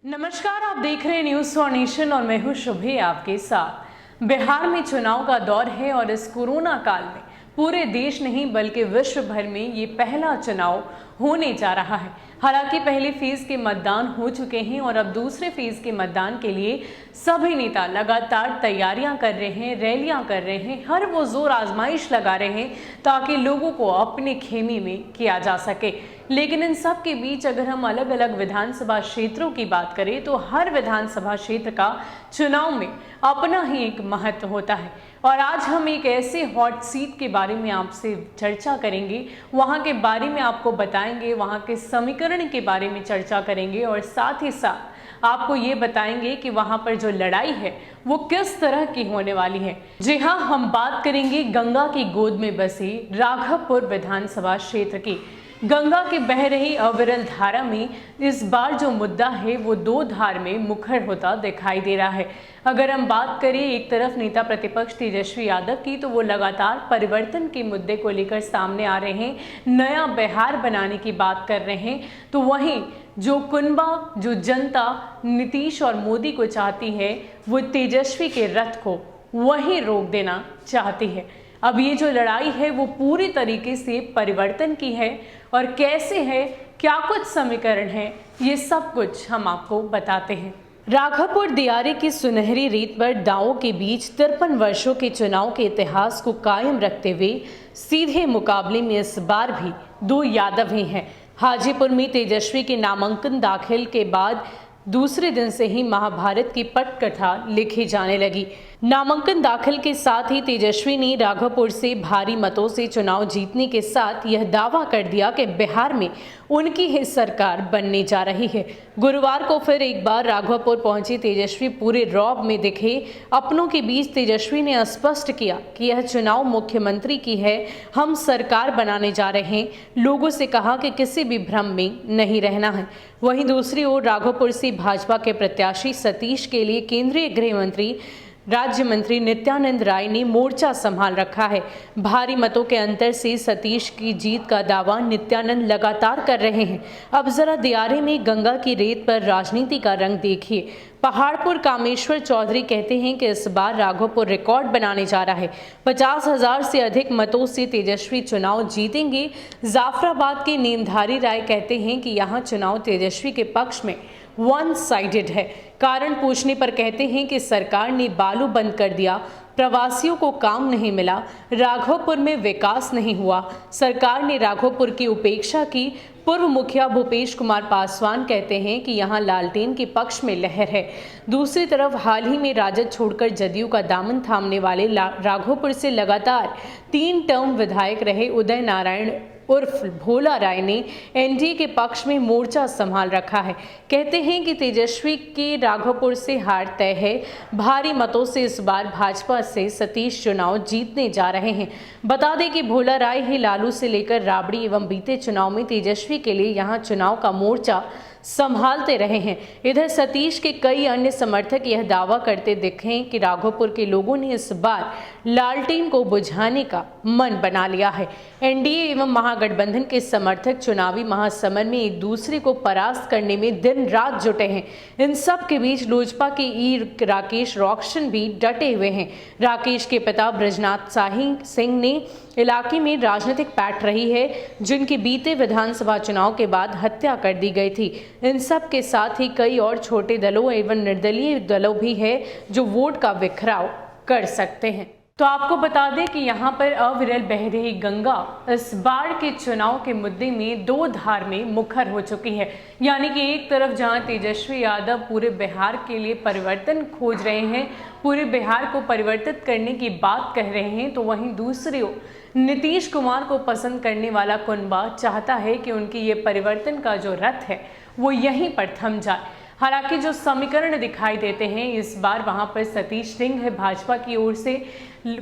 नमस्कार, आप देख रहे हैं न्यूज़ फॉर नेशन और मैं हूं शुभे आपके साथ। बिहार में चुनाव का दौर है और इस कोरोना काल में पूरे देश नहीं बल्कि विश्व भर में ये पहला चुनाव होने जा रहा है। हालांकि पहले फेज के मतदान हो चुके हैं और अब दूसरे फेज के मतदान के लिए सभी नेता लगातार तैयारियां कर रहे हैं, रैलियां कर रहे हैं, हर वो जोर आजमाइश लगा रहे हैं ताकि लोगों को अपने खेमे में किया जा सके। लेकिन इन सब के बीच अगर हम अलग अलग विधानसभा क्षेत्रों की बात करें तो हर विधानसभा क्षेत्र का चुनाव में अपना ही एक महत्व होता है और आज हम एक ऐसे हॉट सीट के बारे में आपसे चर्चा करेंगे, वहां के बारे में आपको बताएंगे, वहां के समीकरण के बारे में चर्चा करेंगे और साथ ही साथ आपको ये बताएंगे कि वहां पर जो लड़ाई है वो किस तरह की होने वाली है। जी हाँ, हम बात करेंगे गंगा की गोद में बसे राघवपुर विधानसभा क्षेत्र की। गंगा के बह रही अविरल धारा में इस बार जो मुद्दा है वो दो धार में मुखर होता दिखाई दे रहा है। अगर हम बात करें एक तरफ नेता प्रतिपक्ष तेजस्वी यादव की, तो वो लगातार परिवर्तन के मुद्दे को लेकर सामने आ रहे हैं, नया बिहार बनाने की बात कर रहे हैं, तो वहीं जो कुनबा, जो जनता नीतीश और मोदी को चाहती है वो तेजस्वी के रथ को वहीं रोक देना चाहती है। अब ये जो लड़ाई है वो पूरी तरीके से परिवर्तन की है और कैसे है, क्या कुछ समीकरण है, ये सब कुछ हम आपको बताते हैं। राघवपुर दियारे की सुनहरी रेत पर दांवों के बीच 53 वर्षों के चुनाव के इतिहास को कायम रखते हुए सीधे मुकाबले में इस बार भी दो यादव ही हैं। हाजीपुर में तेजस्वी के नामांकन दाखिल के बाद दूसरे दिन से ही महाभारत की पटकथा लिखी जाने लगी। नामांकन दाखिल के साथ ही तेजस्वी ने राघवपुर से भारी मतों से चुनाव जीतने के साथ यह दावा कर दिया कि बिहार में उनकी ही सरकार बनने जा रही है। गुरुवार को फिर एक बार राघवपुर पहुंचे तेजस्वी पूरे रौब में दिखे। अपनों के बीच तेजस्वी ने स्पष्ट किया कि यह चुनाव मुख्यमंत्री की है, हम सरकार बनाने जा रहे हैं। लोगों से कहा कि किसी भी भ्रम में नहीं रहना है। वहीं दूसरी ओर राघवपुर से भाजपा के प्रत्याशी सतीश के लिए केंद्रीय गृह मंत्री राज्य मंत्री नित्यानंद राय ने मोर्चा संभाल रखा है। भारी मतों के अंतर से सतीश की जीत का दावा नित्यानंद लगातार कर रहे हैं। अब जरा दियारे में गंगा की रेत पर राजनीति का रंग देखिए। पहाड़पुर कामेश्वर चौधरी कहते हैं कि इस बार राघवपुर रिकॉर्ड बनाने जा रहा है। 50,000 से अधिक मतों से तेजस्वी चुनाव जीतेंगे। जाफराबाद के नेमधारी राय कहते हैं कि यहाँ चुनाव तेजस्वी के पक्ष में वन साइडेड है। कारण पूछने पर कहते हैं कि सरकार ने बालू बंद कर दिया, प्रवासियों को काम नहीं मिला, राघवपुर में विकास नहीं हुआ, सरकार ने राघवपुर की उपेक्षा की। पूर्व मुखिया भूपेश कुमार पासवान कहते हैं कि यहां लालटेन के पक्ष में लहर है। दूसरी तरफ हाल ही में राजद छोड़कर जदयू का दामन थामने वाले राघवपुर से लगातार 3 टर्म विधायक रहे उदय नारायण उर्फ भोला राय ने एनडीए के पक्ष में मोर्चा संभाल रखा है। कहते हैं कि तेजस्वी के राघवपुर से हार तय है। भारी मतों से इस बार भाजपा से सतीश चुनाव जीतने जा रहे हैं। बता दें कि भोला राय ही लालू से लेकर राबड़ी एवं बीते चुनाव में तेजस्वी के लिए यहां चुनाव का मोर्चा संभालते रहे हैं। इधर सतीश के कई अन्य समर्थक यह दावा करते दिखे कि राघवपुर के लोगों ने इस बार लालटेन को बुझाने का मन बना लिया है। एनडीए एवं महागठबंधन के समर्थक चुनावी महासमर में एक दूसरे को परास्त करने में दिन रात जुटे हैं। इन सब के बीच लोजपा के राकेश रोशन भी डटे हुए हैं। राकेश के पिता ब्रजनाथ सिंह ने इलाके में राजनीतिक पैठ रही है, जिनकी बीते विधानसभा चुनाव के बाद हत्या कर दी गई थी। इन सब के साथ ही कई और छोटे दलों एवं निर्दलीय दलों भी है जो वोट का बिखराव कर सकते हैं। तो आपको बता दें कि यहाँ पर अविरल बह रही गंगा इस बार के चुनाव के मुद्दे में दो धार में मुखर हो चुकी है। यानी कि एक तरफ जहाँ तेजस्वी यादव पूरे बिहार के लिए परिवर्तन खोज रहे हैं, पूरे बिहार को परिवर्तित करने की बात कह रहे हैं, तो वहीं दूसरी ओर नीतीश कुमार को पसंद करने वाला कुनबा चाहता है कि उनकी ये परिवर्तन का जो रथ है वो यहीं पर थम जाए। हालांकि जो समीकरण दिखाई देते हैं इस बार वहां पर सतीश सिंह है। भाजपा की ओर से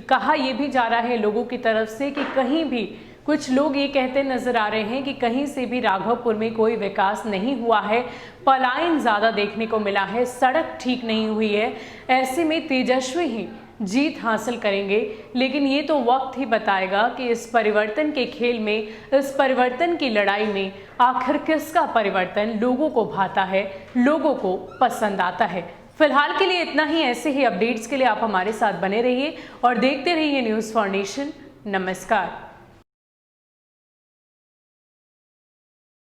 कहा यह भी जा रहा है लोगों की तरफ से कि कहीं भी कुछ लोग ये कहते नजर आ रहे हैं कि कहीं से भी राघवपुर में कोई विकास नहीं हुआ है, पलायन ज्यादा देखने को मिला है, सड़क ठीक नहीं हुई है। ऐसे में तेजस्वी ही जीत हासिल करेंगे, लेकिन ये तो वक्त ही बताएगा कि इस परिवर्तन के खेल में, इस परिवर्तन की लड़ाई में आखिर किसका परिवर्तन लोगों को भाता है, लोगों को पसंद आता है। फिलहाल के लिए इतना ही। ऐसे ही अपडेट्स के लिए आप हमारे साथ बने रहिए और देखते रहिए न्यूज़ फॉर नेशन। नमस्कार।